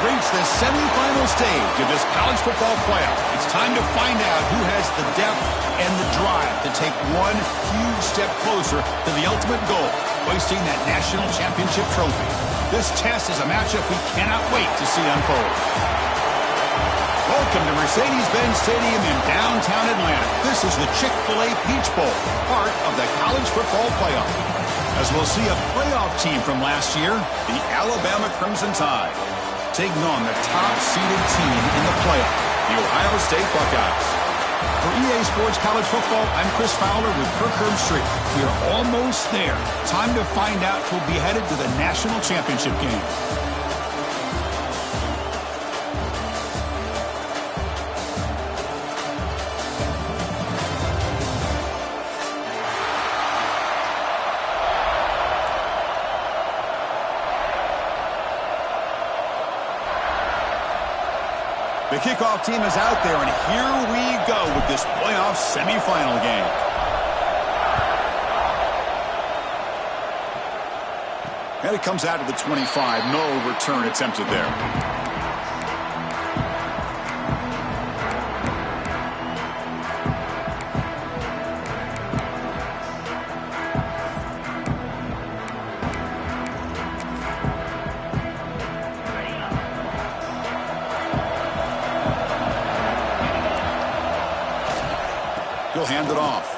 reached the semifinal stage of this college football playoff. It's time to find out who has the depth and the drive to take one huge step closer to the ultimate goal, hoisting that national championship trophy. This test is a matchup we cannot wait to see unfold. Welcome to Mercedes-Benz Stadium in downtown Atlanta. This is the Chick-fil-A Peach Bowl, part of the college football playoff. As we'll see a playoff team from last year, the Alabama Crimson Tide, taking on the top-seeded team in the playoff, the Ohio State Buckeyes. For EA Sports College Football, I'm Chris Fowler with Kirk Herbstreit. We are almost there. Time to find out who'll be headed to the national championship game. The kickoff team is out there, and here we go with this playoff semifinal game. And it comes out of the 25. No return attempted there. He'll hand it off.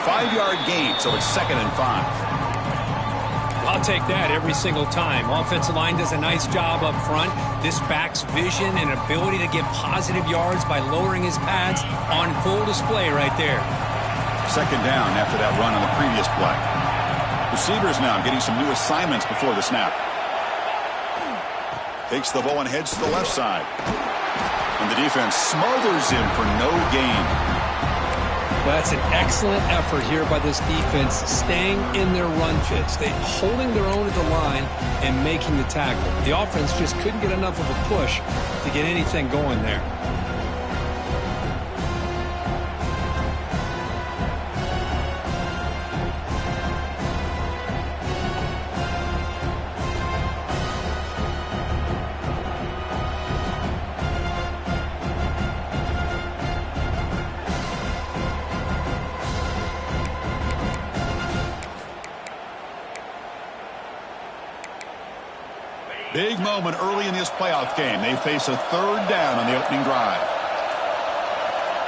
5-yard gain, so it's 2nd and 5. I'll take that every single time. Offensive line does a nice job up front. This back's vision and ability to get positive yards by lowering his pads on full display right there. 2nd down after that run on the previous play. Receivers now getting some new assignments before the snap. Takes the ball and heads to the left side. And the defense smothers him for no gain. Well, that's an excellent effort here by this defense, staying in their run fits. They're holding their own at the line and making the tackle. The offense just couldn't get enough of a push to get anything going there. Big moment early in this playoff game. They face a 3rd down on the opening drive.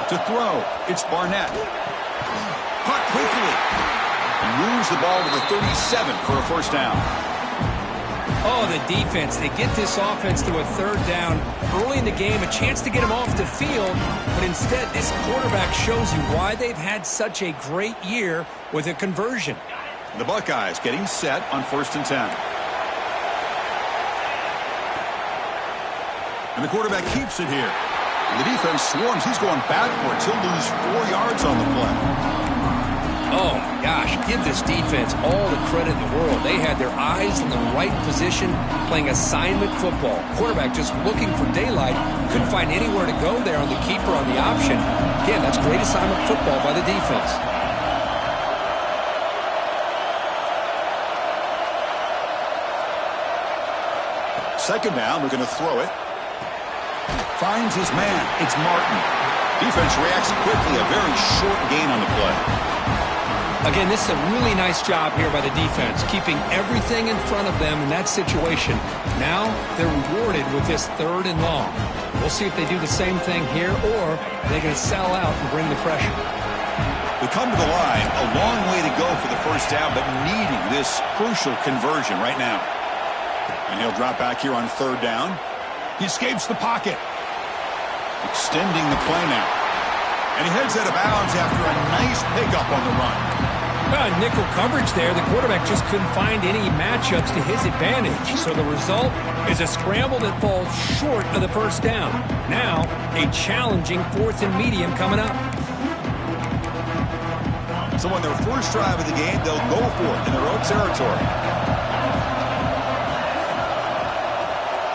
To throw, it's Barnett. Caught quickly. And moves the ball to the 37 for a 1st down. Oh, the defense. They get this offense to a 3rd down early in the game, a chance to get him off the field, but instead this quarterback shows you why they've had such a great year with a conversion. The Buckeyes getting set on 1st and 10. And the quarterback keeps it here. And the defense swarms. He's going backwards. He'll lose 4 yards on the play. Oh, my gosh. Give this defense all the credit in the world. They had their eyes in the right position, playing assignment football. Quarterback just looking for daylight. Couldn't find anywhere to go there on the keeper on the option. Again, that's great assignment football by the defense. Second down. We're going to throw it. Finds his man. It's Martin. Defense reacts quickly. A very short gain on the play. Again, this is a really nice job here by the defense, keeping everything in front of them in that situation. Now they're rewarded with this 3rd and long. We'll see if they do the same thing here, or they're going to sell out and bring the pressure. We come to the line. A long way to go for the 1st down, but needing this crucial conversion right now. And he'll drop back here on 3rd down. He escapes the pocket. Extending the play now. And he heads out of bounds after a nice pickup on the run. Nickel coverage there. The quarterback just couldn't find any matchups to his advantage. So the result is a scramble that falls short of the 1st down. Now, a challenging 4th and medium coming up. So on their first drive of the game, they'll go for it in their own territory.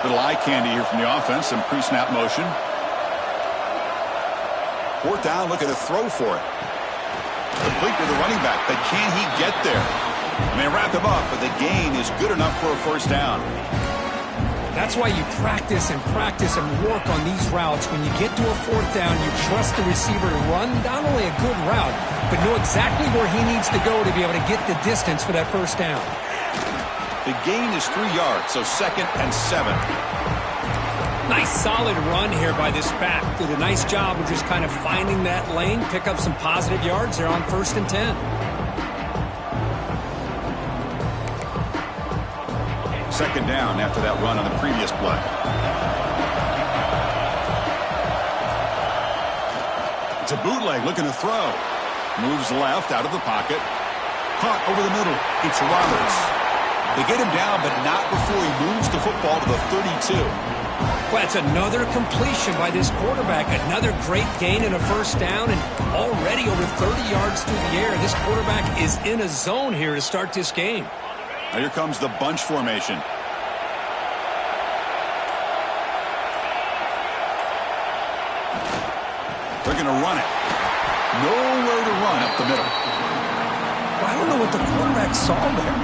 Little eye candy here from the offense. Some pre-snap motion. 4th down, looking to throw for it. Complete to the running back, but can he get there? And they wrap him up, but the gain is good enough for a 1st down. That's why you practice and work on these routes. When you get to a fourth down, you trust the receiver to run not only a good route, but know exactly where he needs to go to be able to get the distance for that first down. The gain is 3 yards, so 2nd and 7. Nice solid run here by this back. Did a nice job of just kind of finding that lane, pick up some positive yards there on 1st and 10. Second down after that run on the previous play. It's a bootleg looking to throw. Moves left out of the pocket. Caught over the middle. It's Roberts. They get him down, but not before he moves the football to the 32. Well, it's another completion by this quarterback. Another great gain in a first down, and already over 30 yards through the air. This quarterback is in a zone here to start this game. Now here comes the bunch formation. They're going to run it. Nowhere to run up the middle. Well, I don't know what the quarterback saw there.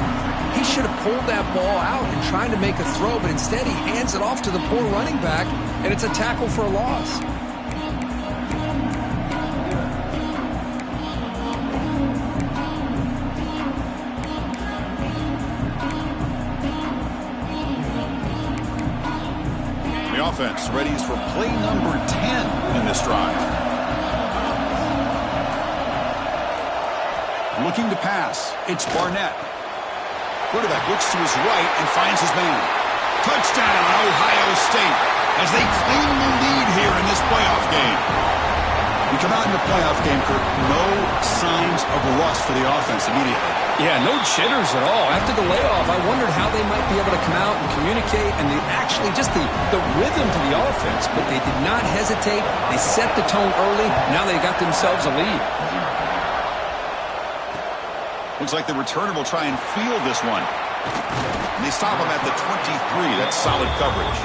He should have pulled that ball out and tried to make a throw, but instead he hands it off to the poor running back, and it's a tackle for a loss. The offense readies for play number 10 in this drive. Looking to pass. It's Barnett. Quarterback looks to his right and finds his man. Touchdown, Ohio State, as they claim the lead here in this playoff game. We come out in the playoff game, Kurt, no signs of rust for the offense immediately. Yeah, no jitters at all. After the layoff, I wondered how they might be able to come out and communicate and just the rhythm to the offense, but they did not hesitate. They set the tone early. Now they got themselves a lead. Looks like the returner will try and field this one. And they stop him at the 23. That's solid coverage.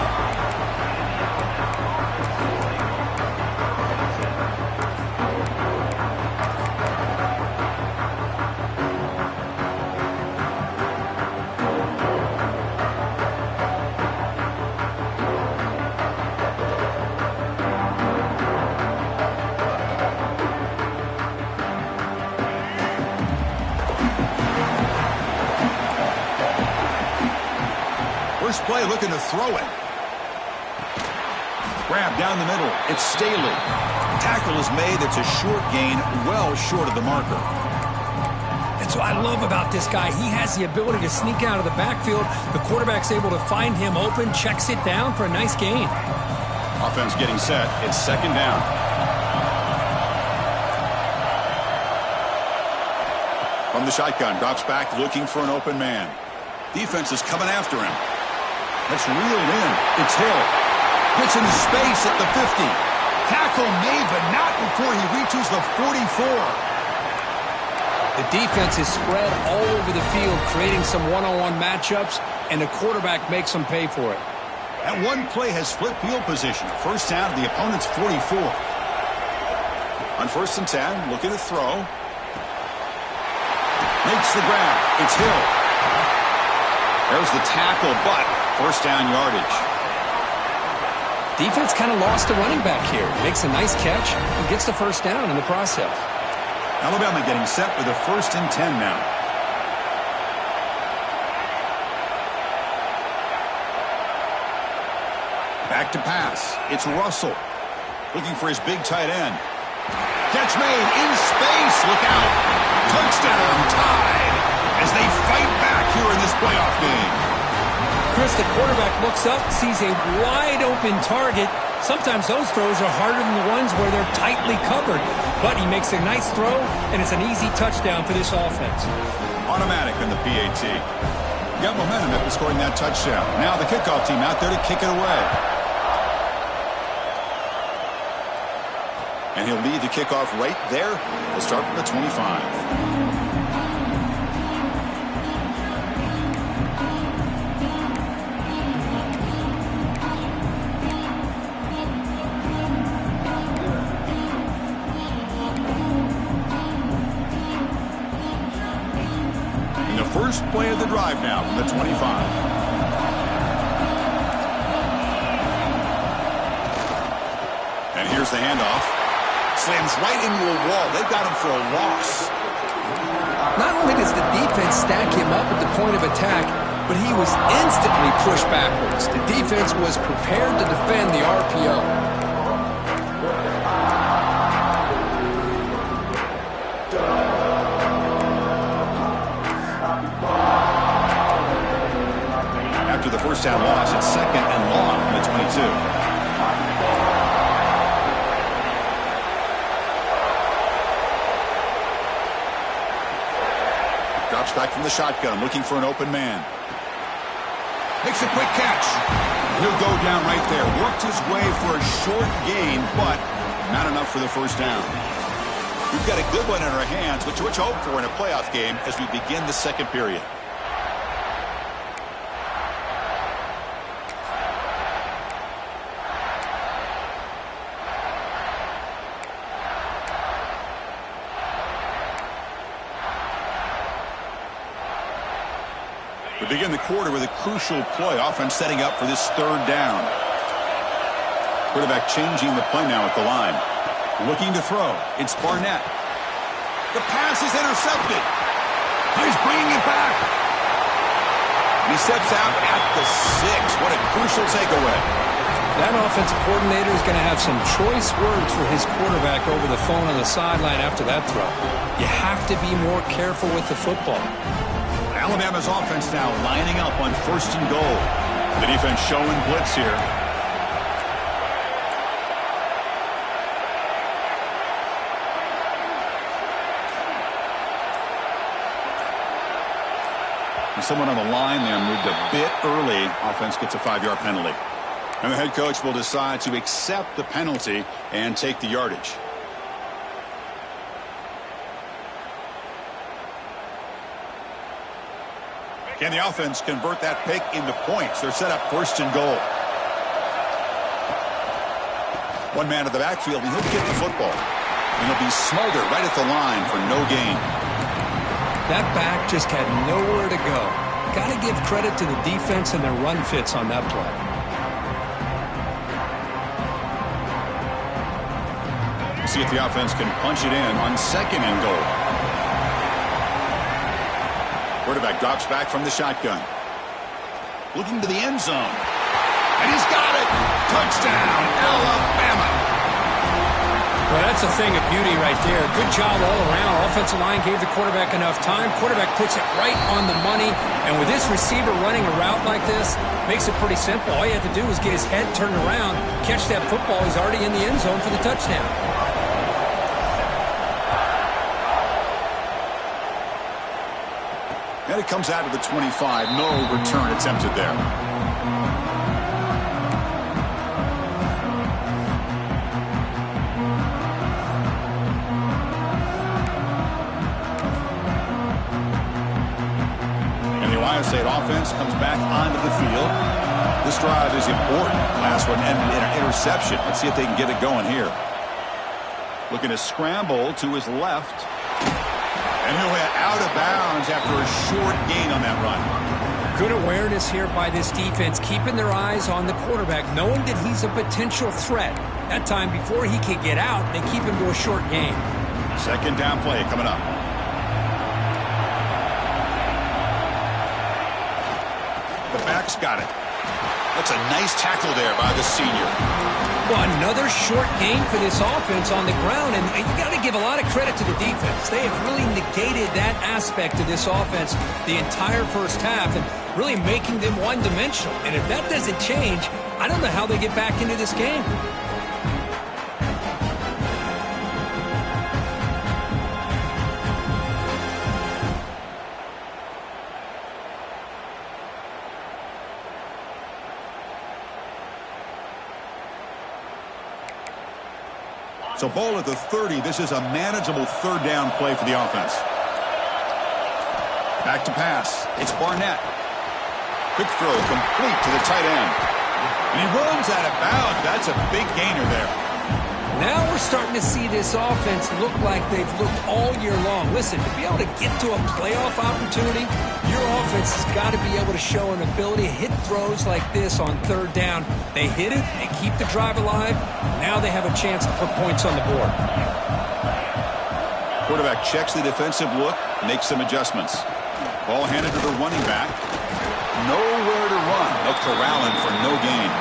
First play looking to throw it. Grab down the middle. It's Staley. Tackle is made. It's a short gain, well short of the marker. That's what I love about this guy. He has the ability to sneak out of the backfield. The quarterback's able to find him open, checks it down for a nice gain. Offense getting set. It's second down. From the shotgun, drops back looking for an open man. Defense is coming after him. That's reeled in. It's Hill. Gets into space at the 50. Tackle made, but not before he reaches the 44. The defense is spread all over the field, creating some one-on-one matchups, and the quarterback makes them pay for it. That one play has split field position. First down to the opponent's 44. On 1st and 10, looking to throw. Makes the grab. It's Hill. There's the tackle, but first down yardage. Defense kind of lost a running back here. Makes a nice catch and gets the first down in the process. Alabama getting set for the 1st and 10 now. Back to pass. It's Russell. Looking for his big tight end. Catch made in space. Look out. Touchdown tied as they fight back here in this playoff game. Chris, the quarterback looks up, sees a wide-open target. Sometimes those throws are harder than the ones where they're tightly covered. But he makes a nice throw, and it's an easy touchdown for this offense. Automatic on the PAT. Got momentum after scoring that touchdown. Now the kickoff team out there to kick it away. And he'll lead the kickoff right there. He'll start from the 25. First play of the drive now from the 25. the handoff. Slams right into a wall. They've got him for a loss. Not only does the defense stack him up at the point of attack, but he was instantly pushed backwards. The defense was prepared to defend the RPO. After the first down loss, it's 2nd and long from the 22. Drops back from the shotgun, looking for an open man. Makes a quick catch. He'll go down right there. Worked his way for a short gain, but not enough for the first down. We've got a good one in our hands, which you hope for in a playoff game as we begin the second period. We begin the quarter with a crucial play. Offense setting up for this third down. Quarterback changing the play now at the line. Looking to throw. It's Barnett. The pass is intercepted. He's bringing it back. He steps out at the 6. What a crucial takeaway. That offensive coordinator is going to have some choice words for his quarterback over the phone on the sideline after that throw. You have to be more careful with the football. Alabama's offense now lining up on 1st and goal. The defense showing blitz here. And someone on the line there moved a bit early. Offense gets a 5-yard penalty. And the head coach will decide to accept the penalty and take the yardage. Can the offense convert that pick into points? They're set up 1st and goal. One man at the backfield, and he'll get the football. And he'll be smothered right at the line for no gain. That back just had nowhere to go. Got to give credit to the defense and their run fits on that play. See if the offense can punch it in on 2nd and goal. Quarterback drops back from the shotgun. Looking to the end zone. And he's got it. Touchdown, Alabama. Well, that's a thing of beauty right there. Good job all around. Offensive line gave the quarterback enough time. Quarterback puts it right on the money. And with this receiver running a route like this, makes it pretty simple. All you have to do is get his head turned around, catch that football. He's already in the end zone for the touchdown. And it comes out of the 25. No return attempted there. And the Ohio State offense comes back onto the field. This drive is important. Last one ended in an interception. Let's see if they can get it going here. Looking to scramble to his left. And he'll hit out of bounds after a short gain on that run. Good awareness here by this defense, keeping their eyes on the quarterback, knowing that he's a potential threat. That time before he could get out, they keep him to a short gain. 2nd down play coming up. The back's got it. That's a nice tackle there by the senior. Well, another short gain for this offense on the ground, and you got to give a lot of credit to the defense. They have really negated that aspect of this offense the entire first half and really making them one-dimensional. And if that doesn't change, I don't know how they get back into this game. So ball at the 30. This is a manageable 3rd down play for the offense. Back to pass. It's Barnett. Quick throw complete to the tight end. And he runs out of bounds. That's a big gainer there. Now we're starting to see this offense look like they've looked all year long. Listen, to be able to get to a playoff opportunity, your offense has got to be able to show an ability to hit throws like this on third down. They hit it, they keep the drive alive. Now they have a chance to put points on the board. Quarterback checks the defensive look, makes some adjustments. Ball handed to the running back. Nowhere to run. They'll corral him for no gain.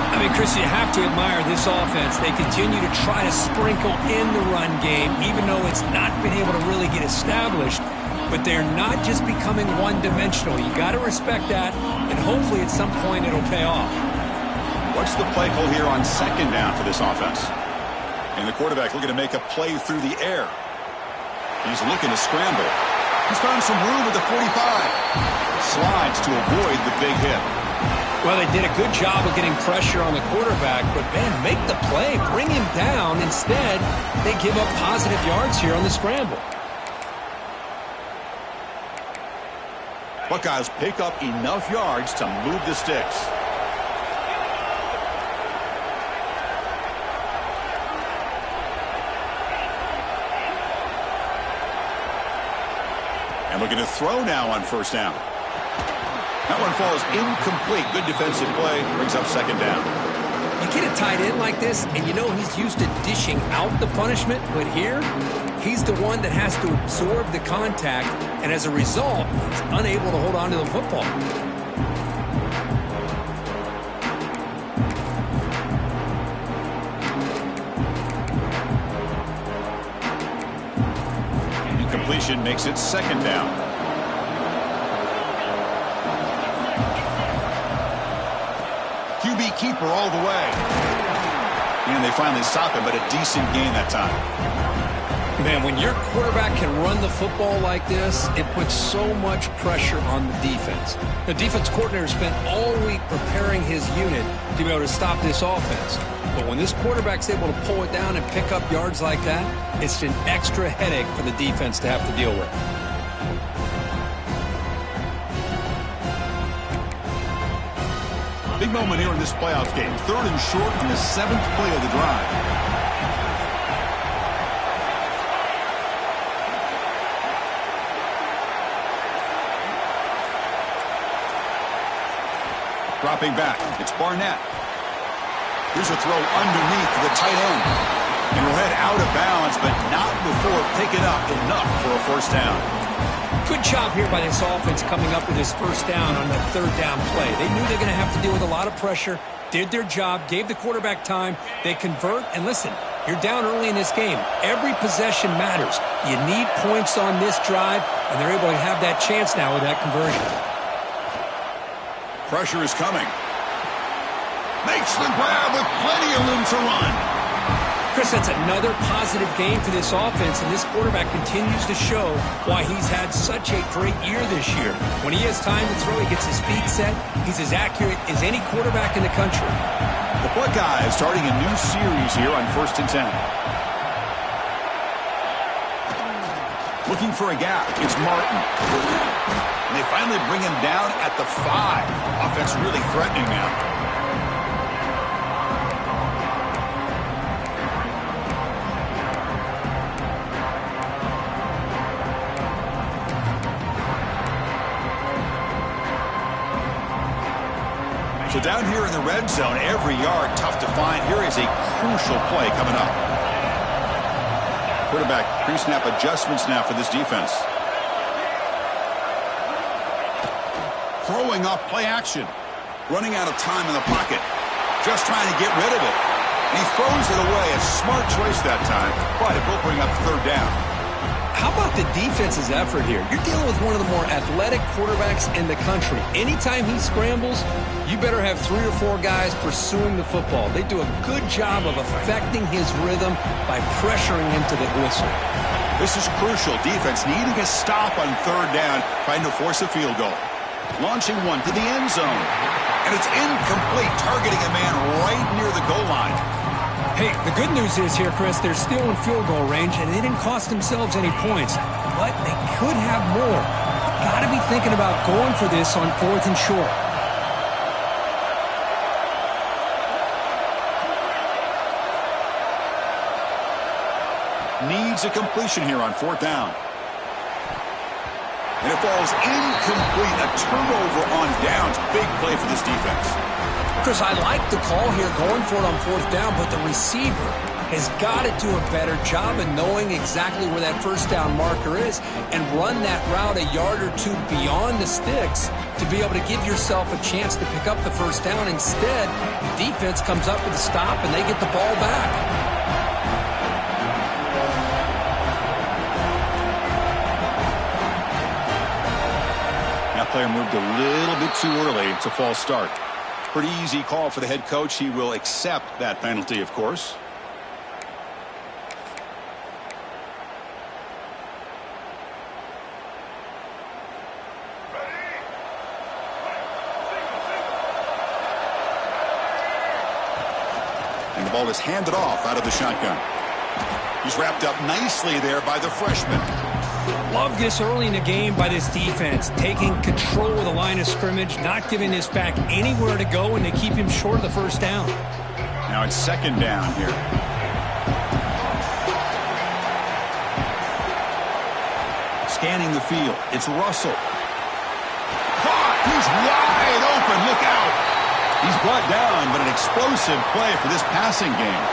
I mean, Chris, you have to admire this offense. They continue to try to sprinkle in the run game, even though it's not been able to really get established. But they're not just becoming one-dimensional. You got to respect that, and hopefully at some point it'll pay off. What's the play call here on second down for this offense? And the quarterback looking to make a play through the air. He's looking to scramble. He's found some room at the 45. Slides to avoid the big hit. Well, they did a good job of getting pressure on the quarterback, but, man, make the play. Bring him down. Instead, they give up positive yards here on the scramble. Buckeyes pick up enough yards to move the sticks. And looking to throw now on first down. That one falls incomplete. Good defensive play. Brings up second down. You get a tight end like this, and you know he's used to dishing out the punishment, but here, he's the one that has to absorb the contact, and as a result, he's unable to hold on to the football. Incompletion makes it second down. QB keeper all the way. And they finally stop him, but a decent gain that time. Man, when your quarterback can run the football like this, it puts so much pressure on the defense. The defense coordinator spent all week preparing his unit to be able to stop this offense. But when this quarterback's able to pull it down and pick up yards like that, it's an extra headache for the defense to have to deal with. Big moment here in this playoff game. Third and short on the 7th play of the drive. Dropping back. It's Barnett. Here's a throw underneath to the tight end. And he'll head out of bounds, but not before picking up enough for a first down. Good job here by this offense coming up with his first down on that third down play. They knew they're going to have to deal with a lot of pressure, did their job, gave the quarterback time. They convert, and listen, you're down early in this game. Every possession matters. You need points on this drive, and they're able to have that chance now with that conversion. Pressure is coming. Makes the grab with plenty of room to run. Chris, that's another positive game for this offense, and this quarterback continues to show why he's had such a great year this year. When he has time to throw, he gets his feet set. He's as accurate as any quarterback in the country. The Buckeyes starting a new series here on 1st and 10. Looking for a gap. It's Martin. And they finally bring him down at the 5. Offense really threatening now. So down here in the red zone, every yard tough to find. Here is a crucial play coming up. Quarterback pre-snap adjustments now for this defense. Throwing off play action. Running out of time in the pocket. Just trying to get rid of it. And he throws it away. A smart choice that time. But it will bring up third down. How about the defense's effort here? You're dealing with one of the more athletic quarterbacks in the country. Anytime he scrambles, you better have 3 or 4 guys pursuing the football. They do a good job of affecting his rhythm by pressuring him to the whistle. This is crucial. Defense needing a stop on third down, trying to force a field goal. Launching one to the end zone. And it's incomplete, targeting a man right near the goal line. Hey, the good news is here, Chris, they're still in field goal range, and they didn't cost themselves any points. But they could have more. Got to be thinking about going for this on 4th and short. needs a completion here on 4th down. And it falls incomplete. A turnover on downs. Big play for this defense. Chris, I like the call here going for it on 4th down, but the receiver has got to do a better job of knowing exactly where that first down marker is and run that route a yard or two beyond the sticks to be able to give yourself a chance to pick up the first down. Instead, the defense comes up with a stop and they get the ball back. That player moved a little bit too early. It's a false start. Pretty easy call for the head coach. He will accept that penalty, of course. And the ball is handed off out of the shotgun. He's wrapped up nicely there by the freshman. Love this early in the game by this defense, taking control of the line of scrimmage, not giving this back anywhere to go, and they keep him short of the first down. Now it's 2nd down here. Scanning the field. It's Russell. Caught! He's wide open. Look out! He's brought down, but an explosive play for this passing game.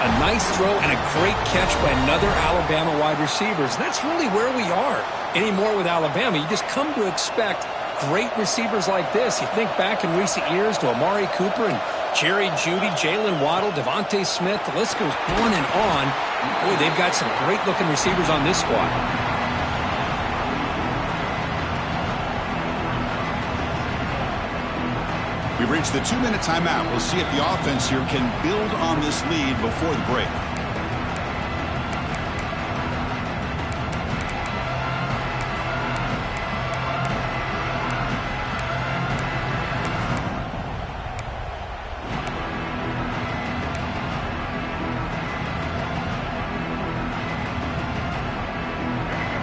A nice throw and a great catch by another Alabama wide receiver. And that's really where we are anymore with Alabama. You just come to expect great receivers like this. You think back in recent years to Amari Cooper and Jerry Jeudy, Jalen Waddle, Devontae Smith. The list goes on and on. Boy, they've got some great-looking receivers on this squad. We've reached the 2-minute timeout. We'll see if the offense here can build on this lead before the break.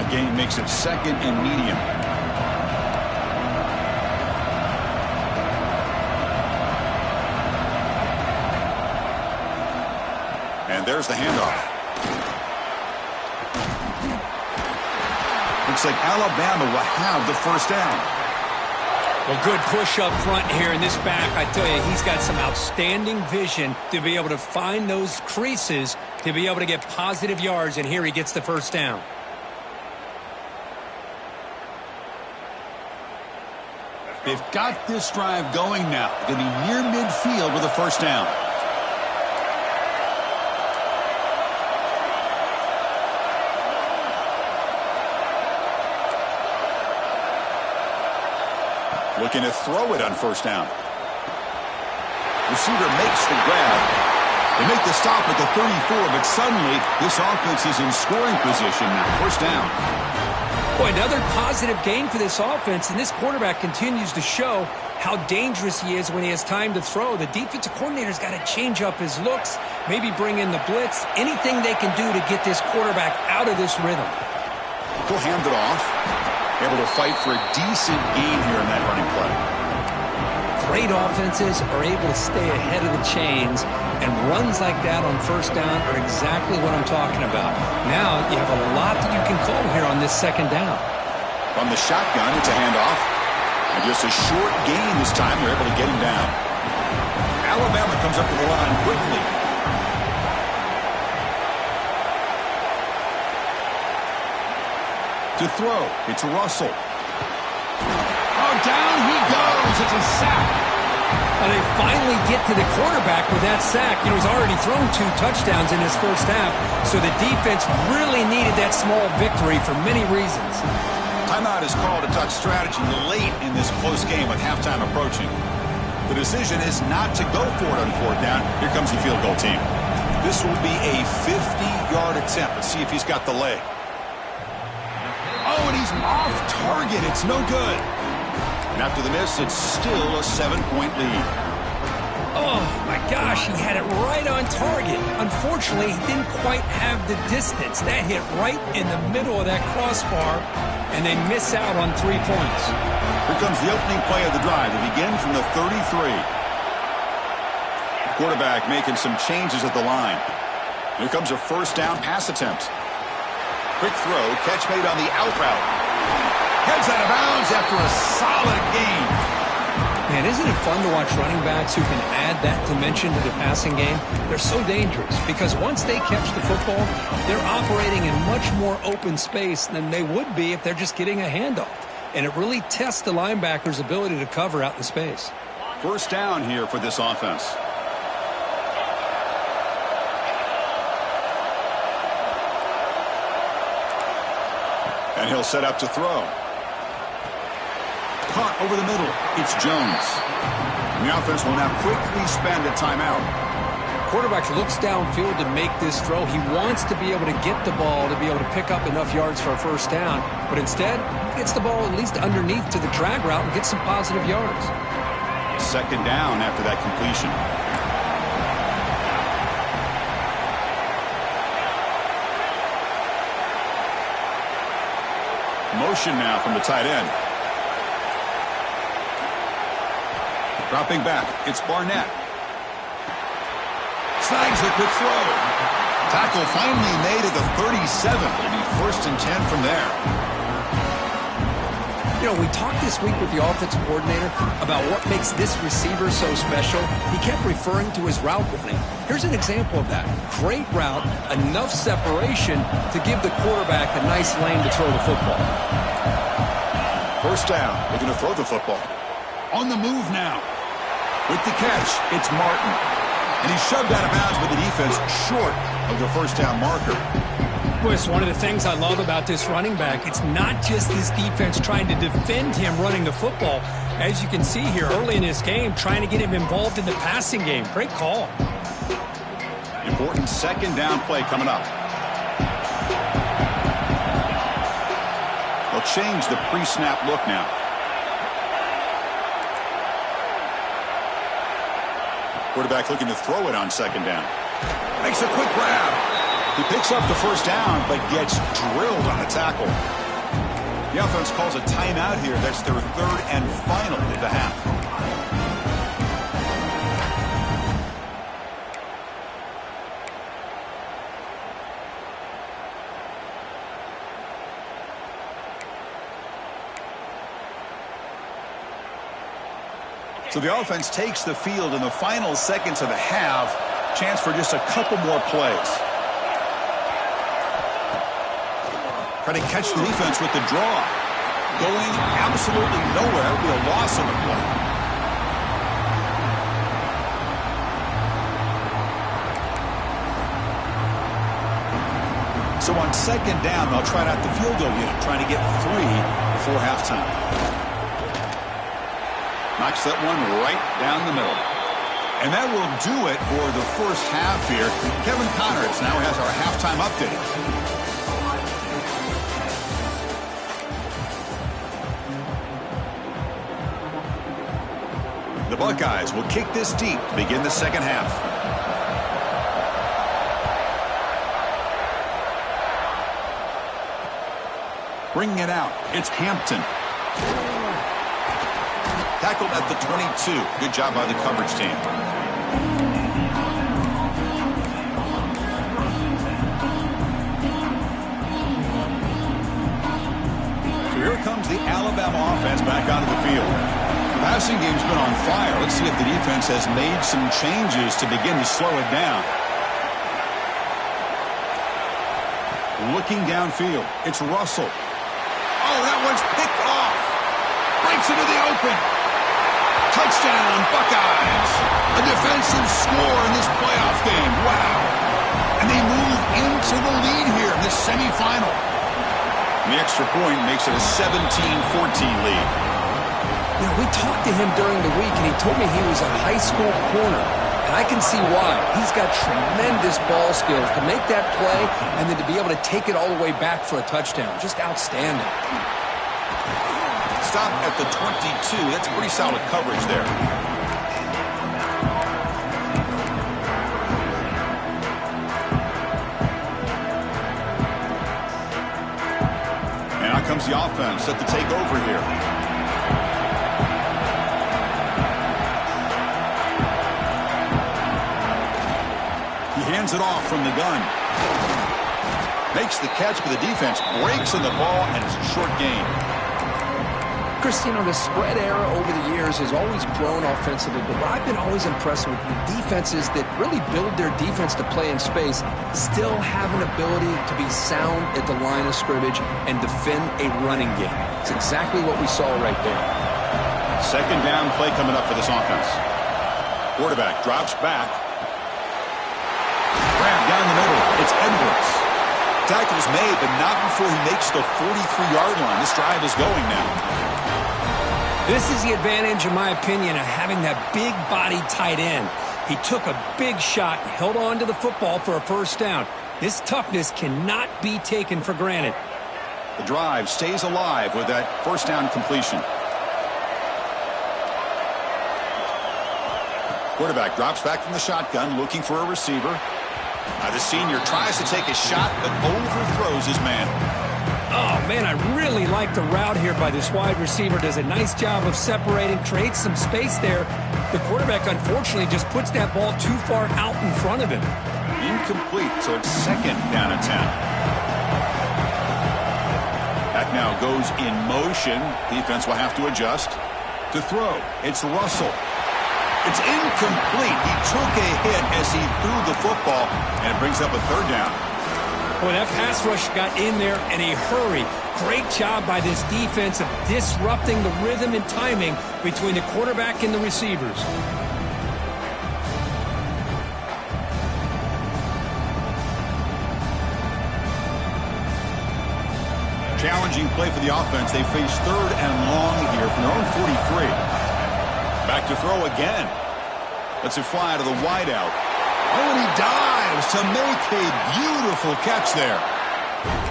A gain makes it 2nd and medium. And there's the handoff. Looks like Alabama will have the first down. Well, good push up front here in this back. I tell you, he's got some outstanding vision to be able to find those creases to be able to get positive yards, and here he gets the first down. They've got this drive going now. Going to be near midfield with a first down. Looking to throw it on first down. Receiver makes the grab. They make the stop at the 34, but suddenly this offense is in scoring position now. First down. Boy, another positive gain for this offense, and this quarterback continues to show how dangerous he is when he has time to throw. The defensive coordinator's got to change up his looks, maybe bring in the blitz, anything they can do to get this quarterback out of this rhythm. He'll hand it off. Able to fight for a decent gain here in that running play. Great offenses are able to stay ahead of the chains, and runs like that on first down are exactly what I'm talking about. Now you have a lot that you can call here on this 2nd down. From the shotgun, it's a handoff. And just a short gain this time. They're able to get him down. Alabama comes up to the line quickly. To throw, it's Russell. Oh, down he goes. It's a sack. Well, they finally get to the quarterback with that sack. You know, he's already thrown 2 touchdowns in his first half, so the defense really needed that small victory for many reasons. Timeout is called to talk strategy late in this close game with halftime approaching. The decision is not to go for it on 4th down. Here comes the field goal team. This will be a 50-yard attempt. Let's see if he's got the leg. Oh, and he's off target. It's no good. And after the miss, it's still a 7-point lead. Oh, my gosh, he had it right on target. Unfortunately, he didn't quite have the distance. That hit right in the middle of that crossbar, and they miss out on 3 points. Here comes the opening play of the drive. It begins from the 33. Quarterback making some changes at the line. Here comes a first down pass attempt. Quick throw, catch made on the out route. Heads out of bounds after a solid gain. Man, isn't it fun to watch running backs who can add that dimension to the passing game? They're so dangerous because once they catch the football, they're operating in much more open space than they would be if they're just getting a handoff. And it really tests the linebacker's ability to cover out in space. First down here for this offense. And he'll set up to throw. Caught over the middle. It's Jones. The offense will now quickly spend a timeout. Quarterback looks downfield to make this throw. He wants to be able to get the ball to be able to pick up enough yards for a first down. But instead, he gets the ball at least underneath to the drag route and gets some positive yards. Second down after that completion. Motion now from the tight end. Dropping back, it's Barnett. Snags the quick throw. Tackle finally made at the 37. It'll be 1st and 10 from there. You know, we talked this week with the offensive coordinator about what makes this receiver so special. He kept referring to his route running. Here's an example of that. Great route, enough separation to give the quarterback a nice lane to throw the football. First down, looking to throw the football. On the move now. With the catch, it's Martin. And he's shoved out of bounds with the defense short of the first down marker. Well, it's one of the things I love about this running back. It's not just this defense trying to defend him running the football. As you can see here early in this game, trying to get him involved in the passing game. Great call. Important second down play coming up. They'll change the pre-snap look now. Quarterback looking to throw it on second down. Makes a quick grab. He picks up the first down, but gets drilled on the tackle. The offense calls a timeout here. That's their 3rd and final of the half. So the offense takes the field in the final seconds of the half. Chance for just a couple more plays. Trying to catch the defense with the draw. Going absolutely nowhere. It'll be a loss on the play. So on second down, they'll try out the field goal unit, trying to get 3 before halftime. Knocks that one right down the middle. And that will do it for the first half here. Kevin Connerts now has our halftime update. The Buckeyes will kick this deep to begin the second half. Bringing it out, it's Hampton. Tackled at the 22. Good job by the coverage team. So here comes the Alabama offense back onto the field. The passing game's been on fire. Let's see if the defense has made some changes to begin to slow it down. Looking downfield, it's Russell. Oh, that one's picked off. Breaks into the open. Touchdown, Buckeyes. A defensive score in this playoff game. Wow. And they move into the lead here in this semifinal. And the extra point makes it a 17-14 lead. You know, we talked to him during the week, and he told me he was a high school corner. And I can see why. He's got tremendous ball skills to make that play and then to be able to take it all the way back for a touchdown. Just outstanding. Stop at the 22. That's pretty solid coverage there. And out comes the offense set to take over here. He hands Hands it off from the gun. Makes the catch, but the defense breaks in the ball, and it's a short gain. Chris, you know, the spread era over the years has always grown offensively, but I've been always impressed with the defenses that really build their defense to play in space, still have an ability to be sound at the line of scrimmage and defend a running game. It's exactly what we saw right there. Second down play coming up for this offense. Quarterback drops back. Grab down the middle. It's Edwards. Tackle's made, but not before he makes the 43-yard line. This drive is going now. This is the advantage, in my opinion, of having that big body tight end. He took a big shot, held on to the football for a first down. This toughness cannot be taken for granted. The drive stays alive with that first down completion. Quarterback drops back from the shotgun, looking for a receiver. The senior tries to take a shot, but overthrows his man. Oh, man, I really like the route here by this wide receiver. Does a nice job of separating, creates some space there. The quarterback, unfortunately, just puts that ball too far out in front of him. Incomplete, so it's second down and 10. That now goes in motion. Defense will have to adjust. To throw, it's Russell. It's incomplete. He took a hit as he threw the football, and it brings up a third down. Boy, that pass rush got in there in a hurry. Great job by this defense of disrupting the rhythm and timing between the quarterback and the receivers. Challenging play for the offense. They face third and long here from their own 43. Back to throw again. Lets it fly out of the wideout. Oh, and he dives to make a beautiful catch there.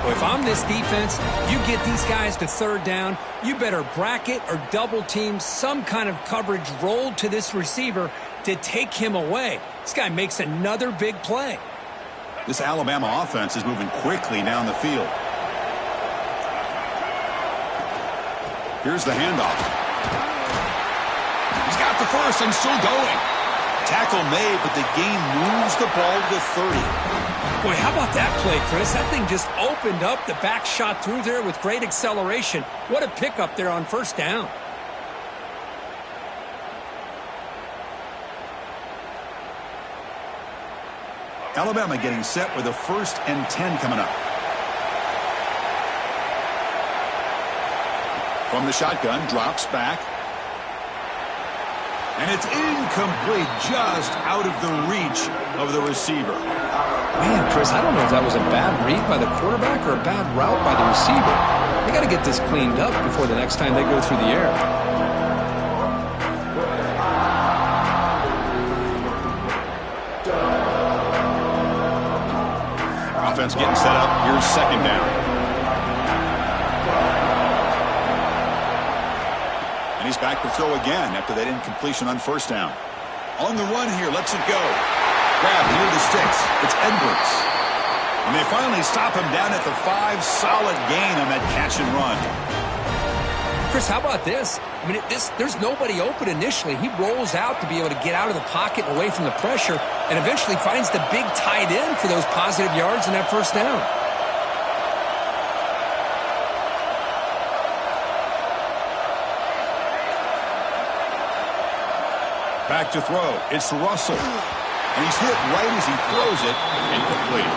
Well, if I'm this defense, you get these guys to third down, you better bracket or double team some kind of coverage rolled to this receiver to take him away. This guy makes another big play. This Alabama offense is moving quickly down the field. Here's the handoff. He's got the first and still going. Tackle made, but the gain moves the ball to 30. Boy, how about that play, Chris? That thing just opened up. The back shot through there with great acceleration. What a pickup there on first down. Alabama getting set with a 1st and 10 coming up. From the shotgun, drops back. And it's incomplete, just out of the reach of the receiver. Man, Chris, I don't know if that was a bad read by the quarterback or a bad route by the receiver. They got to get this cleaned up before the next time they go through the air. Offense getting set up. Here's second down. And he's back to throw again after that incompletion on first down. On the run here, lets it go. Grabbed near the sticks. It's Edwards. And they finally stop him down at the 5. Solid gain on that catch and run. Chris, how about this? I mean, there's nobody open initially. He rolls out to be able to get out of the pocket and away from the pressure and eventually finds the big tight end for those positive yards in that first down. Back to throw. It's Russell. And he's hit right as he throws it. Incomplete.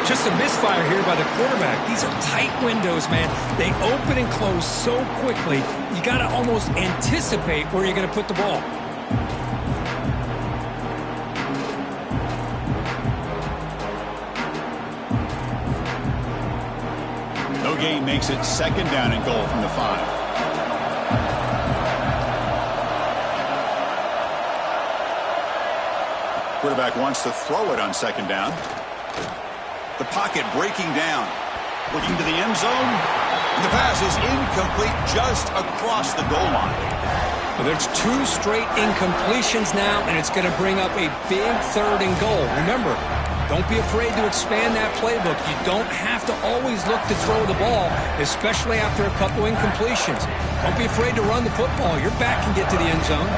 Just a misfire here by the quarterback. These are tight windows, man. They open and close so quickly, you got to almost anticipate where you're going to put the ball. No gain makes it second down and goal from the 5. Quarterback wants to throw it on second down. The pocket breaking down. Looking to the end zone. And the pass is incomplete just across the goal line. Well, there's 2 straight incompletions now, and it's going to bring up a big third and goal. Remember, don't be afraid to expand that playbook. You don't have to always look to throw the ball, especially after a couple incompletions. Don't be afraid to run the football. Your back can get to the end zone.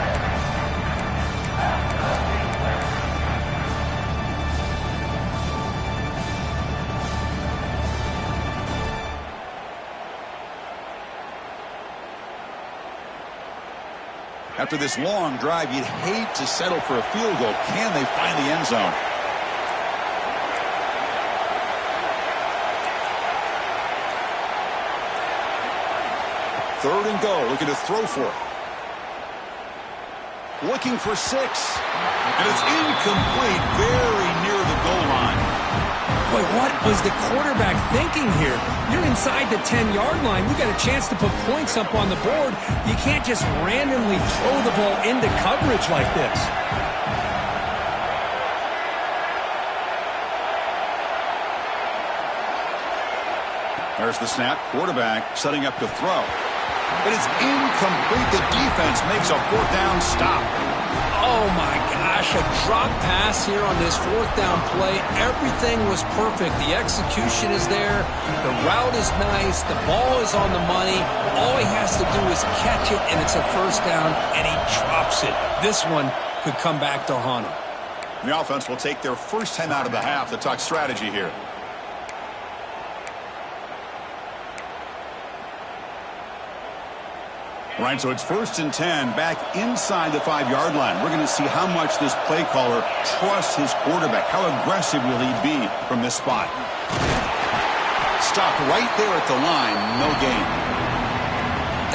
After this long drive, you'd hate to settle for a field goal. Can they find the end zone? Third and goal, looking to throw for it. Looking for 6. And it's incomplete, very near the goal line. Boy, what was the quarterback thinking here? You're inside the 10-yard line. You got a chance to put points up on the board. You can't just randomly throw the ball into coverage like this. There's the snap. Quarterback setting up to throw. But it's incomplete. The defense makes a 4th down stop. Oh, my gosh. A drop pass here on this 4th down play. Everything was perfect. The execution is there. The route is nice. The ball is on the money. All he has to do is catch it, and it's a 1st down, and he drops it. This one could come back to haunt him. The offense will take their first time out of the half to talk strategy here. All right, so it's 1st and 10, back inside the 5-yard line. We're going to see how much this play caller trusts his quarterback. How aggressive will he be from this spot? Stopped right there at the line, no gain.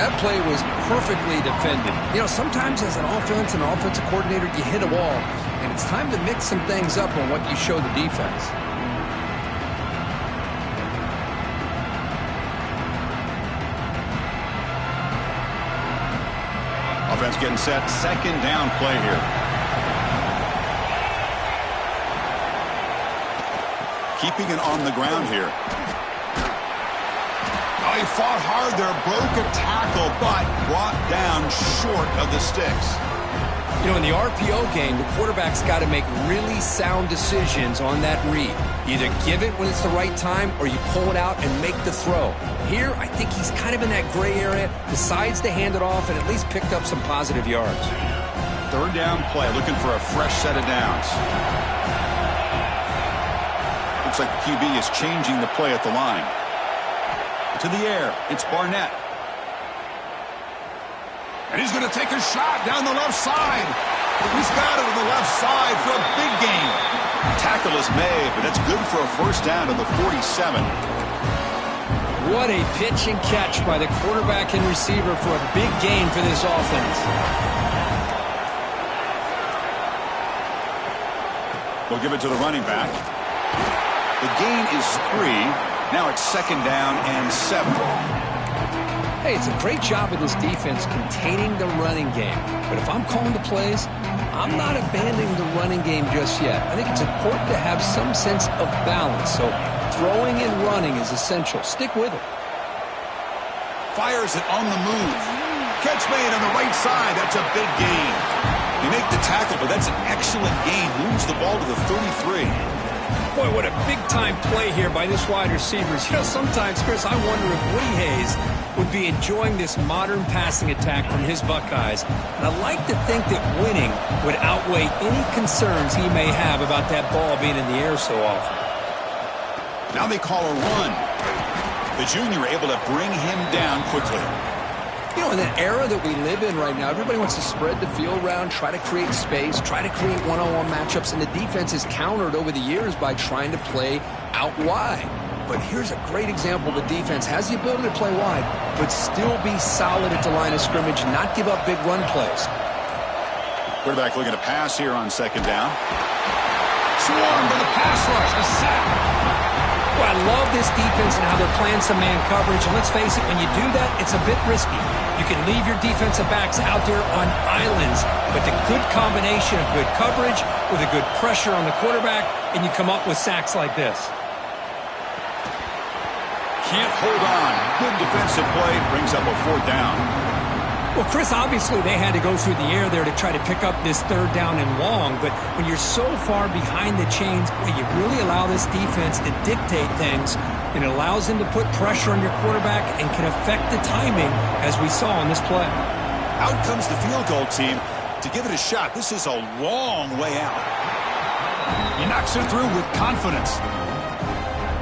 That play was perfectly defended. You know, sometimes as an offense and offensive coordinator, you hit a wall, and it's time to mix some things up on what you show the defense. Offense getting set. 2nd down play here. Keeping it on the ground here. Oh, he fought hard there. Broke a tackle, but brought down short of the sticks. You know, in the RPO game, the quarterback's got to make really sound decisions on that read. Either give it when it's the right time or you pull it out and make the throw. Here, I think he's kind of in that gray area, decides to hand it off and at least picked up some positive yards. 3rd down play, looking for a fresh set of downs. Looks like the QB is changing the play at the line. To the air, it's Barnett. And he's going to take a shot down the left side. He's got it on the left side for a big gain. Tackle is made, but that's good for a 1st down to the 47. What a pitch and catch by the quarterback and receiver for a big gain for this offense. We'll give it to the running back. The gain is 3. Now it's 2nd down and 7. Hey, it's a great job of this defense containing the running game. But if I'm calling the plays, I'm not abandoning the running game just yet. I think it's important to have some sense of balance. So throwing and running is essential. Stick with it. Fires it on the move. Catch made on the right side. That's a big gain. You make the tackle, but that's an excellent gain. Moves the ball to the 33. Boy, what a big-time play here by this wide receivers. You know, sometimes, Chris, I wonder if Woody Hayes would be enjoying this modern passing attack from his Buckeyes. And I'd like to think that winning would outweigh any concerns he may have about that ball being in the air so often. Now they call a run. The junior able to bring him down quickly. You know, in that era that we live in right now, everybody wants to spread the field around, try to create space, try to create one-on-one matchups, and the defense is countered over the years by trying to play out wide. But here's a great example. The defense has the ability to play wide, but still be solid at the line of scrimmage, not give up big run plays. Quarterback looking to pass here on 2nd down. Swarmed by the pass rush. A sack. Well, I love this defense and how they're playing some man coverage. And let's face it, when you do that, it's a bit risky. You can leave your defensive backs out there on islands, but the good combination of good coverage with a good pressure on the quarterback, and you come up with sacks like this. Can't hold on. Good defensive play. Brings up a 4th down. Well, Chris, obviously they had to go through the air there to try to pick up this 3rd down and long, but when you're so far behind the chains, well, you really allow this defense to dictate things, and it allows them to put pressure on your quarterback and can affect the timing, as we saw on this play. Out comes the field goal team to give it a shot. This is a long way out. He knocks it through with confidence.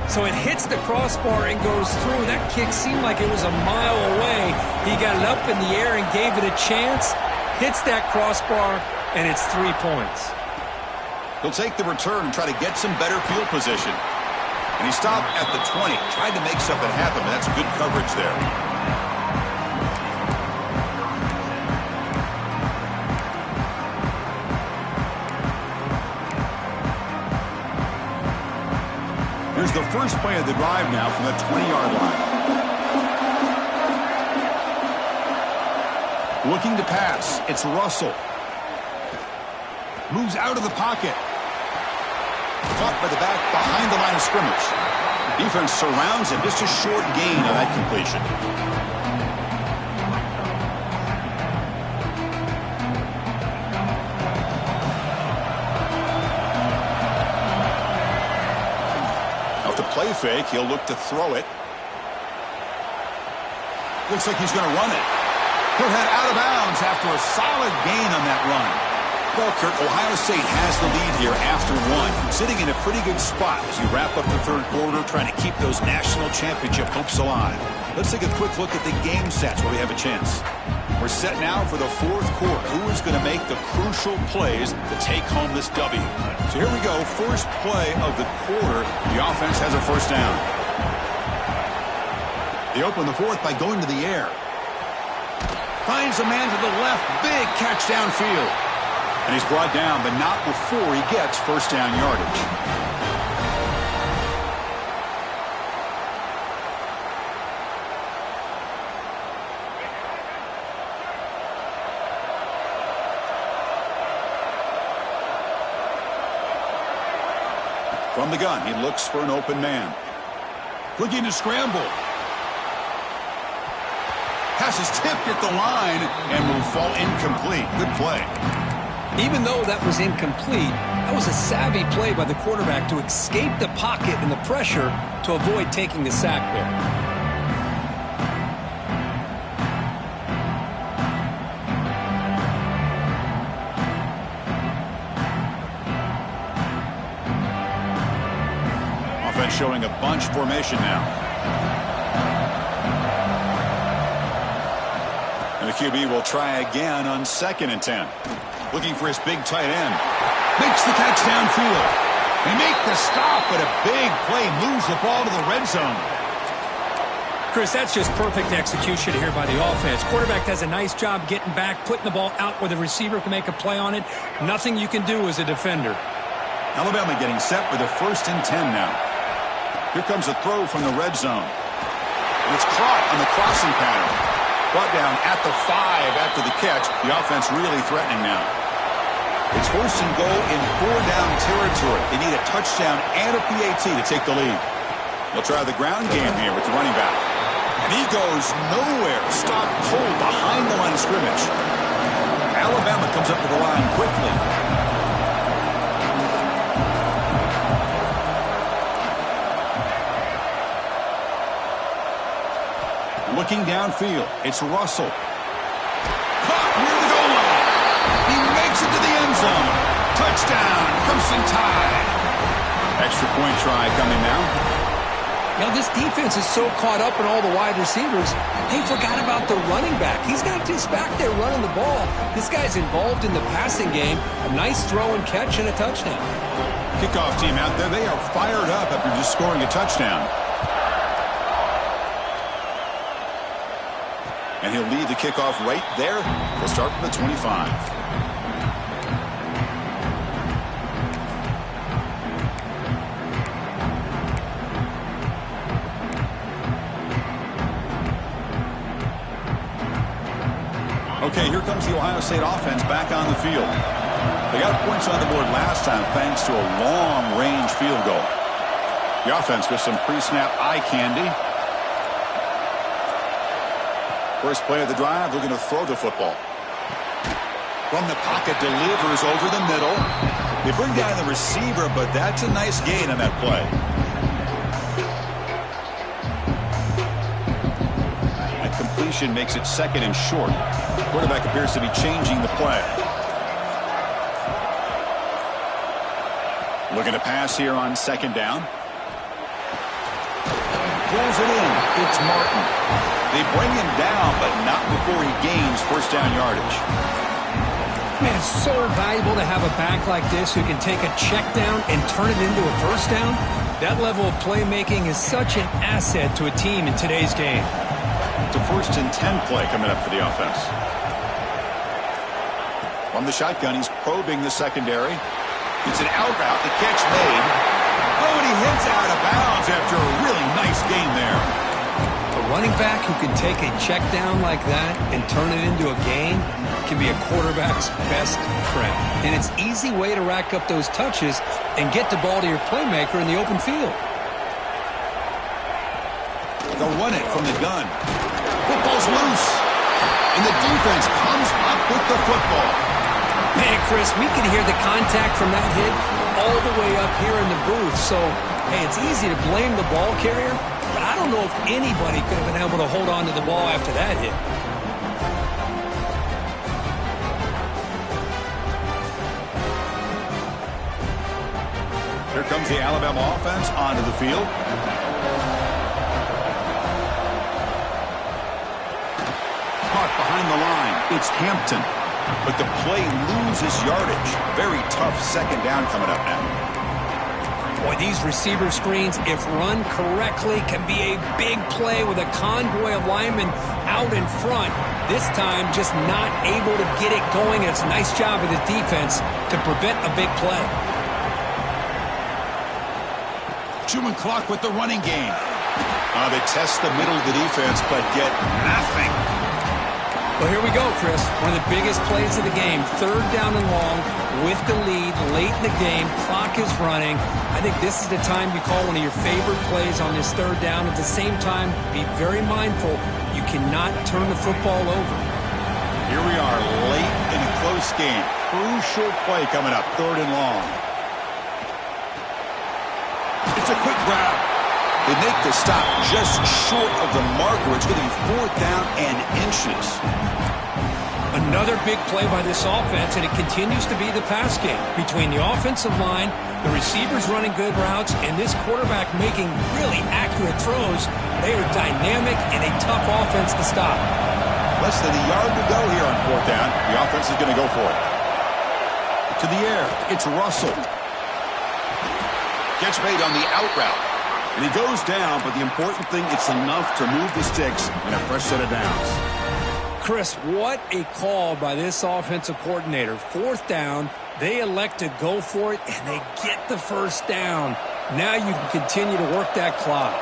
So it hits the crossbar and goes through. That kick seemed like it was a mile away. He got it up in the air and gave it a chance. hits that crossbar, and it's 3 points. He'll take the return and try to get some better field position. And he stopped at the 20, tried to make something happen, but that's good coverage there. Here's the first play of the drive now from the 20-yard line. Looking to pass. It's Russell. Moves out of the pocket. Caught by the back behind the line of scrimmage. Defense surrounds him. Just a short gain on that completion. Off the play fake, he'll look to throw it. Looks like he's going to run it. He'll head out of bounds after a solid gain on that run. Well, Kirk, Ohio State has the lead here after one. Sitting in a pretty good spot as you wrap up the third quarter, trying to keep those national championship hopes alive. Let's take a quick look at the game stats where we have a chance. We're set now for the fourth quarter. Who is going to make the crucial plays to take home this W? So here we go. First play of the quarter. The offense has a first down. They open the fourth by going to the air. Finds a man to the left. Big catch downfield. And he's brought down, but not before he gets first down yardage. From the gun, he looks for an open man. Looking to scramble. Pass is tipped at the line and will fall incomplete. Good play. Even though that was incomplete, that was a savvy play by the quarterback to escape the pocket and the pressure to avoid taking the sack there. Offense showing a bunch formation now. And the QB will try again on 2nd and 10. Looking for his big tight end. Makes the catch downfield. They make the stop, but a big play moves the ball to the red zone. Chris, that's just perfect execution here by the offense. Quarterback does a nice job getting back, putting the ball out where the receiver can make a play on it. Nothing you can do as a defender. Alabama getting set for the 1st and 10 now. Here comes a throw from the red zone. And it's caught on the crossing pattern. Brought down at the 5 after the catch. The offense really threatening now. It's 1st and goal in 4-down territory. They need a touchdown and a PAT to take the lead. They'll try the ground game here with the running back. And he goes nowhere. Stopped cold behind the line of scrimmage. Alabama comes up to the line quickly. Looking downfield, it's Russell. Caught near the goal line. He makes it to the end zone. Touchdown, Crimson Tide. Extra point try coming now. Now this defense is so caught up in all the wide receivers, they forgot about the running back. He's not just back there running the ball. This guy's involved in the passing game. A nice throw and catch and a touchdown. Kickoff team out there, they are fired up after just scoring a touchdown. And he'll lead the kickoff right there. We'll start from the 25. Okay, here comes the Ohio State offense back on the field. They got points on the board last time thanks to a long-range field goal. The offense with some pre-snap eye candy. First play of the drive, looking to throw the football. From the pocket, delivers over the middle. They bring down the receiver, but that's a nice gain on that play. That completion makes it 2nd and short. The quarterback appears to be changing the play. Looking to pass here on 2nd down. Pulls it in. It's Martin. They bring him down, but not before he gains first down yardage. Man, it's so valuable to have a back like this who can take a check down and turn it into a first down. That level of playmaking is such an asset to a team in today's game. It's a 1st and 10 play coming up for the offense. From the shotgun, he's probing the secondary. It's an out route. The catch made. Oh, and he hits out of bounds after a really nice gain there. A running back who can take a check down like that and turn it into a gain can be a quarterback's best friend. And it's an easy way to rack up those touches and get the ball to your playmaker in the open field. They'll run it from the gun. Football's loose. And the defense comes up with the football. Man, Chris, we can hear the contact from that hit all the way up here in the booth. So, hey, it's easy to blame the ball carrier, but I don't know if anybody could have been able to hold on to the ball after that hit. Here comes the Alabama offense onto the field. Caught behind the line. It's Hampton. But the play loses yardage. Very tough second down coming up now. Boy, these receiver screens, if run correctly, can be a big play with a convoy of linemen out in front. This time, just not able to get it going. It's a nice job of the defense to prevent a big play. Chewing clock with the running game. They test the middle of the defense, but get nothing. Well, here we go, Chris. One of the biggest plays of the game. 3rd down and long with the lead late in the game. Clock is running. I think this is the time you call one of your favorite plays on this 3rd down. At the same time, be very mindful. You cannot turn the football over. Here we are late in a close game. Crucial play coming up. 3rd and long. It's a quick grab. They make the stop just short of the marker. It's going to be 4th down and inches. Another big play by this offense, and it continues to be the pass game. Between the offensive line, the receivers running good routes, and this quarterback making really accurate throws, they are dynamic and a tough offense to stop. Less than a yard to go here on 4th down. The offense is going to go for it. To the air, it's Russell. Catch made on the out route. And he goes down, but the important thing, it's enough to move the sticks in a fresh set of downs. Chris, what a call by this offensive coordinator. 4th down, they elect to go for it, and they get the 1st down. Now you can continue to work that clock.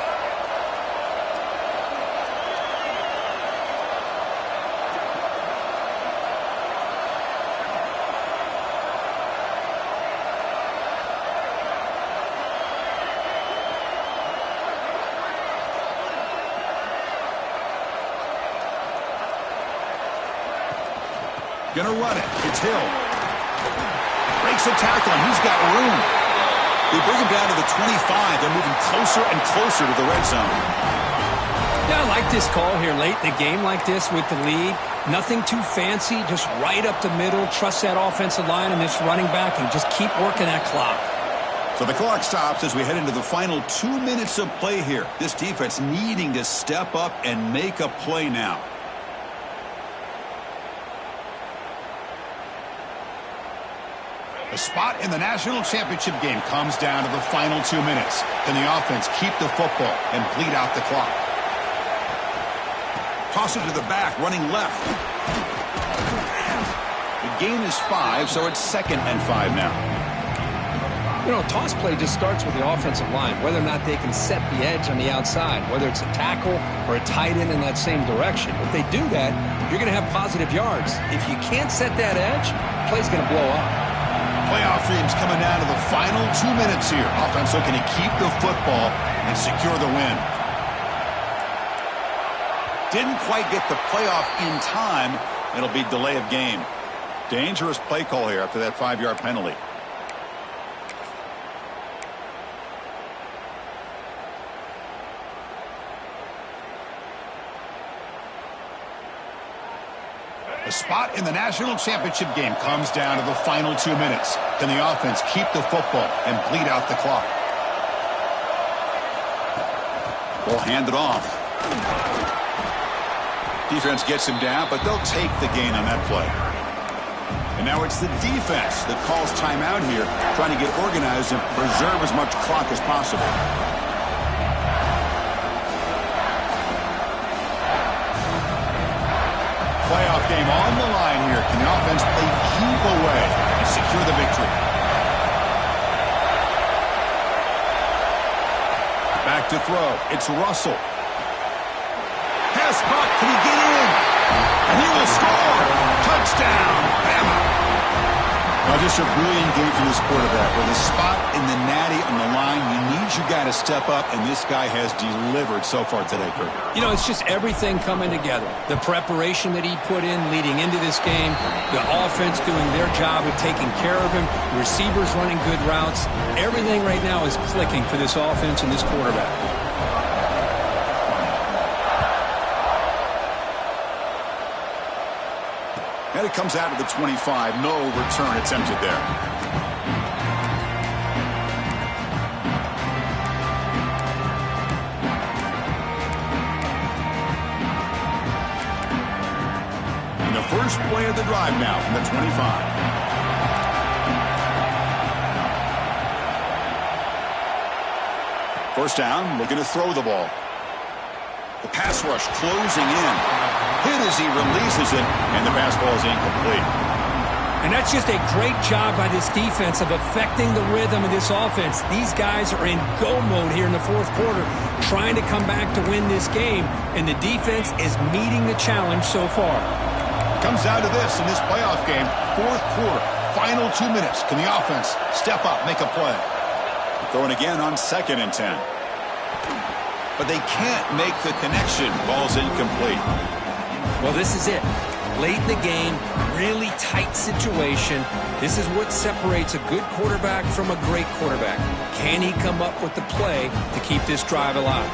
Gonna run it. It's Hill. Breaks a tackle, and he's got room. They bring him down to the 25. They're moving closer and closer to the red zone. Yeah, I like this call here late in the game like this with the lead. Nothing too fancy, just right up the middle. Trust that offensive line and this running back and just keep working that clock. So the clock stops as we head into the final 2 minutes of play here. This defense needing to step up and make a play now. The spot in the national championship game comes down to the final 2 minutes. Can the offense keep the football and bleed out the clock? Toss it to the back, running left. The gain is 5, so it's 2nd and 5 now. You know, a toss play just starts with the offensive line, whether or not they can set the edge on the outside, whether it's a tackle or a tight end in that same direction. If they do that, you're going to have positive yards. If you can't set that edge, the play's going to blow up. Playoff dreams coming down to the final 2 minutes here. Offense looking to keep the football and secure the win. Didn't quite get the playoff in time. It'll be delay of game. Dangerous play call here after that 5-yard penalty. The spot in the national championship game comes down to the final 2 minutes. Can the offense keep the football and bleed out the clock? We'll hand it off. Defense gets him down, but they'll take the gain on that play. And And now it's the defense that calls timeout here, trying to get organized and preserve as much clock as possible. Playoff game on the line here. Can the offense play keep away and secure the victory? Back to throw. It's Russell. Pass caught. Can he get in? And he will score. Touchdown, Bama. Now, just a brilliant game for this quarterback. With a spot in the natty on the line, you need your guy to step up, and this guy has delivered so far today, Kurt. You know, it's just everything coming together. The preparation that he put in leading into this game, the offense doing their job of taking care of him, receivers running good routes. Everything right now is clicking for this offense and this quarterback. And it comes out to the 25. No return attempted there. And the first play of the drive now from the 25. First down, looking to throw the ball. The pass rush closing in. Hit as he releases it, and the pass ball is incomplete. And that's just a great job by this defense of affecting the rhythm of this offense. These guys are in go mode here in the fourth quarter, trying to come back to win this game, and the defense is meeting the challenge so far. Comes down to this in this playoff game, fourth quarter, final 2 minutes. Can the offense step up, make a play? Throwing again on 2nd and 10. But they can't make the connection. Ball's incomplete. Well, this is it. Late in the game, really tight situation. This is what separates a good quarterback from a great quarterback. Can he come up with the play to keep this drive alive?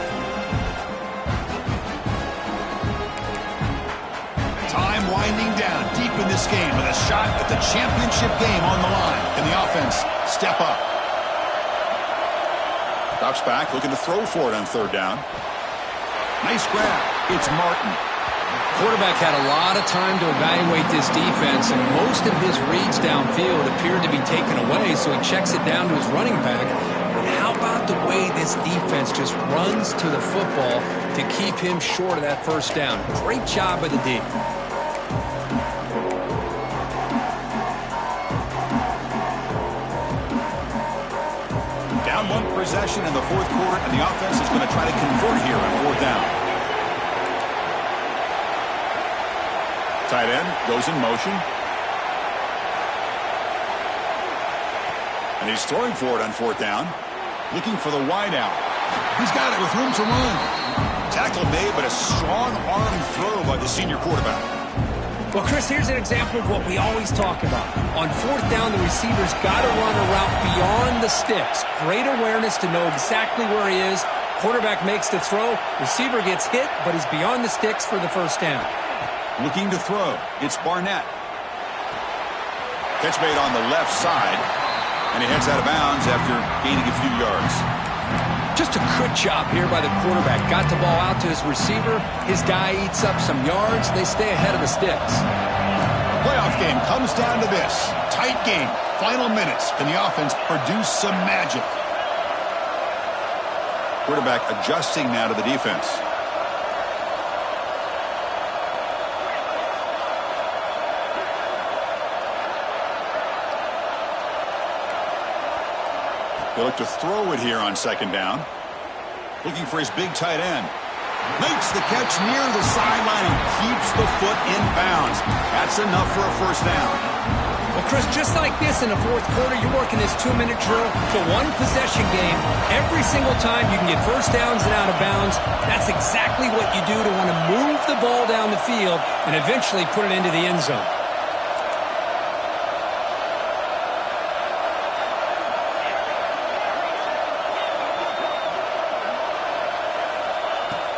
Time winding down deep in this game with a shot at the championship game on the line. Can the offense step up? Drops back, looking to throw for it on 3rd down. Nice grab. It's Martin. Quarterback had a lot of time to evaluate this defense, and most of his reads downfield appeared to be taken away, so he checks it down to his running back. But how about the way this defense just runs to the football to keep him short of that first down? Great job by the D. Down 1 possession in the fourth quarter, and the offense is going to try to convert here on 4th down. Tight end goes in motion. And he's throwing for it on 4th down. Looking for the wide out. He's got it with room to run. Tackle made, but a strong arm throw by the senior quarterback. Well, Chris, here's an example of what we always talk about. On 4th down, the receiver's got to run a route beyond the sticks. Great awareness to know exactly where he is. Quarterback makes the throw. Receiver gets hit, but he's beyond the sticks for the first down. Looking to throw. It's Barnett. Catch made on the left side, and he heads out of bounds after gaining a few yards. Just a good job here by the quarterback. Got the ball out to his receiver. His guy eats up some yards. They stay ahead of the sticks. Playoff game comes down to this. Tight game. Final minutes. Can the offense produce some magic? Quarterback adjusting now to the defense. He'll look to throw it here on 2nd down. Looking for his big tight end. Makes the catch near the sideline and keeps the foot in bounds. That's enough for a first down. Well, Chris, just like this in the fourth quarter, you're working this 2-minute drill. It's a one-possession game. Every single time you can get first downs and out of bounds. That's exactly what you do to want to move the ball down the field and eventually put it into the end zone.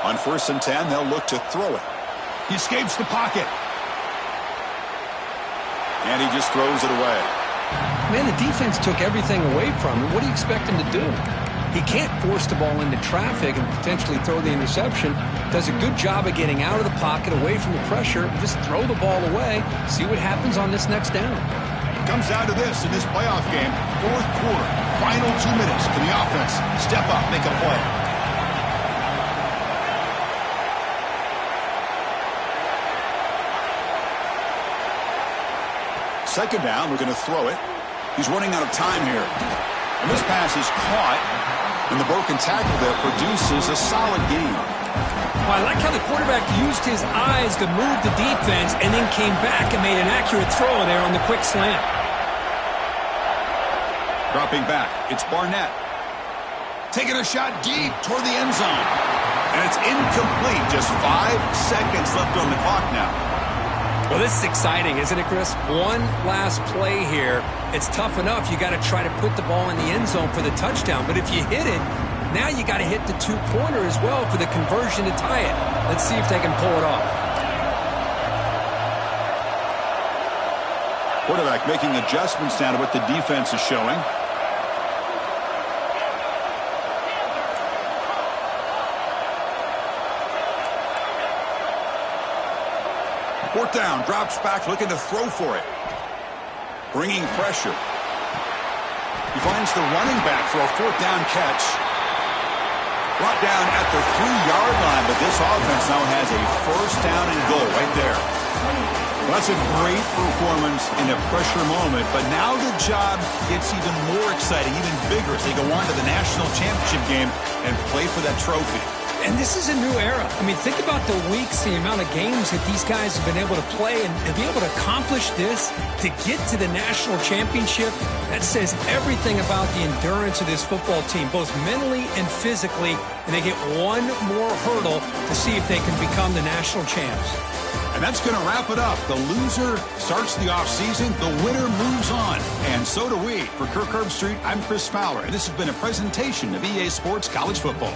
On 1st and 10, they'll look to throw it. He escapes the pocket. And he just throws it away. Man, the defense took everything away from him. What do you expect him to do? He can't force the ball into traffic and potentially throw the interception. Does a good job of getting out of the pocket, away from the pressure. Just throw the ball away. See what happens on this next down. Comes down to this in this playoff game. Fourth quarter, final 2 minutes. Can the offense step up, make a play? Second down, we're going to throw it. He's running out of time here. And this pass is caught, and the broken tackle there produces a solid gain. Well, I like how the quarterback used his eyes to move the defense and then came back and made an accurate throw there on the quick slant. Dropping back, it's Barnett. Taking a shot deep toward the end zone. And it's incomplete. Just 5 seconds left on the clock now. Well, this is exciting, isn't it, Chris? One last play here. It's tough enough. You got to try to put the ball in the end zone for the touchdown. But if you hit it, now you got to hit the two-pointer as well for the conversion to tie it. Let's see if they can pull it off. Quarterback making adjustments now to what the defense is showing. Fourth down, drops back, looking to throw for it. Bringing pressure. He finds the running back for a fourth down catch. Brought down at the 3-yard line, but this offense now has a first down and goal right there. Well, that's a great performance in a pressure moment, but now the job gets even more exciting, even bigger as they go on to the national championship game and play for that trophy. And this is a new era. I mean, think about the weeks, the amount of games that these guys have been able to play, and to be able to accomplish this, to get to the national championship, that says everything about the endurance of this football team, both mentally and physically, and they get one more hurdle to see if they can become the national champs. And that's going to wrap it up. The loser starts the offseason. The winner moves on. And so do we. For Kirk Herbstreit, I'm Chris Fowler, and this has been a presentation of EA Sports College Football.